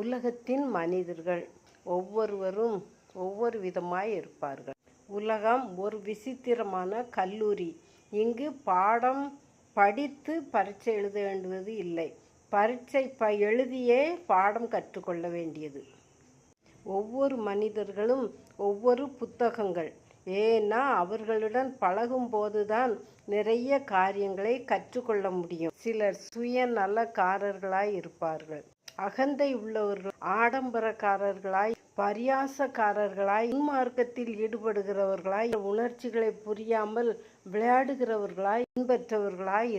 உலகத்தின் மனிதர்கள் ஒவ்வொருவரும் ஒவ்வொரு விதமாய் இருப்பார்கள். உலகம் ஒரு விசித்திரமான கல்லூரி. இங்கு பாடம் படித்து பரீட்சை எழுத வேண்டுவது இல்லை, பரீட்சை எழுதியே பாடம் கற்றுக்கொள்ள வேண்டியது. ஒவ்வொரு மனிதர்களும் ஒவ்வொரு புத்தகங்கள். ஏன்னா அவர்களுடன் பழகும் போதுதான் நிறைய காரியங்களை கற்றுக்கொள்ள முடியும். சிலர் சுயநலக்காரர்களாய் இருப்பார்கள், அகந்தை உள்ளவர்கள், ஆடம்பரக்காரர்களாய், பரியாசக்காரர்களாய், மார்க்கத்தில் ஈடுபடுகிறவர்களாய், உணர்ச்சிகளை புரியாமல் விளையாடுகிறவர்களாய், பின்பற்றவர்களாய்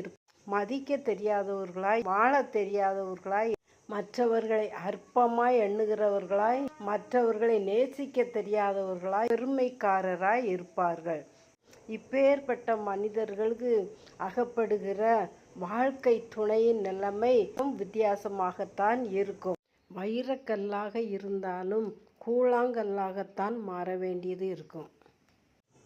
மதிக்க தெரியாதவர்களாய், வாழ தெரியாதவர்களாய், மற்றவர்களை அற்பமாய் எண்ணுகிறவர்களாய், மற்றவர்களை நேசிக்க தெரியாதவர்களாய், பெருமைக்காரராய் இருப்பார்கள். இப்பேற்பட்ட மனிதர்களுக்கு அகப்படுகிற வாழ்க்கை துணையின் நிலைமை வித்தியாசமாகத்தான் இருக்கும். வைரக்கல்லாக இருந்தாலும் கூழாங்கல்லாகத்தான் மாற வேண்டியது இருக்கும்.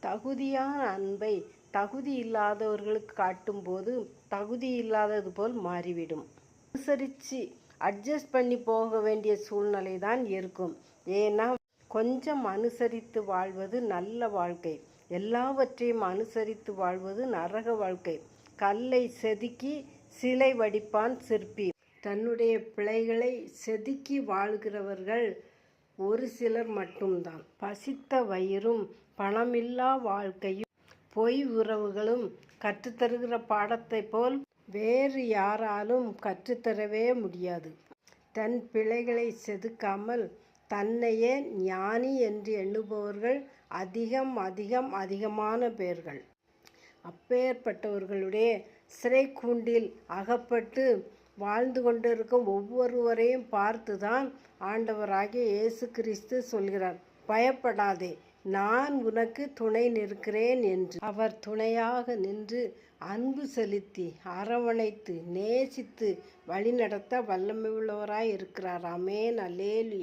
தகுதியான அன்பை தகுதி இல்லாதவர்களுக்கு காட்டும்போது தகுதி இல்லாதது போல் மாறிவிடும். அனுசரித்து அட்ஜஸ்ட் பண்ணி போக வேண்டிய சூழ்நிலை தான் இருக்கும். ஏன்னா கொஞ்சம் அனுசரித்து வாழ்வது நல்ல வாழ்க்கை, எல்லாவற்றையும் அனுசரித்து வாழ்வது நரக வாழ்க்கை. கல்லை செதுக்கி சிலை வடிப்பான் சிற்பி. தன்னுடைய பிழைகளை செதுக்கி வாழ்கிறவர்கள் ஒரு சிலர் மட்டும்தான். பசித்த வயிறும் பணமில்லா வாழ்க்கையும் பொய் உறவுகளும் கற்றுத்தருகிற பாடத்தை போல் வேறு யாராலும் கற்றுத்தரவே முடியாது. தன் பிழைகளை செதுக்காமல் தன்னையே ஞானி என்று எண்ணுபவர்கள் அதிகமான பேர்கள். அப்பேற்பட்டவர்களுடைய சிறை கூண்டில் அகப்பட்டு வாழ்ந்து கொண்டிருக்கும் ஒவ்வொருவரையும் பார்த்துதான் ஆண்டவராகிய இயேசு கிறிஸ்து சொல்கிறார், பயப்படாதே, நான் உனக்கு துணை நிற்கிறேன் என்று. அவர் துணையாக நின்று அன்பு செலுத்தி அரவணைத்து நேசித்து வழிநடத்த வல்லமை உள்ளவராய் இருக்கிறார். ஆமென். அல்லேலூயா.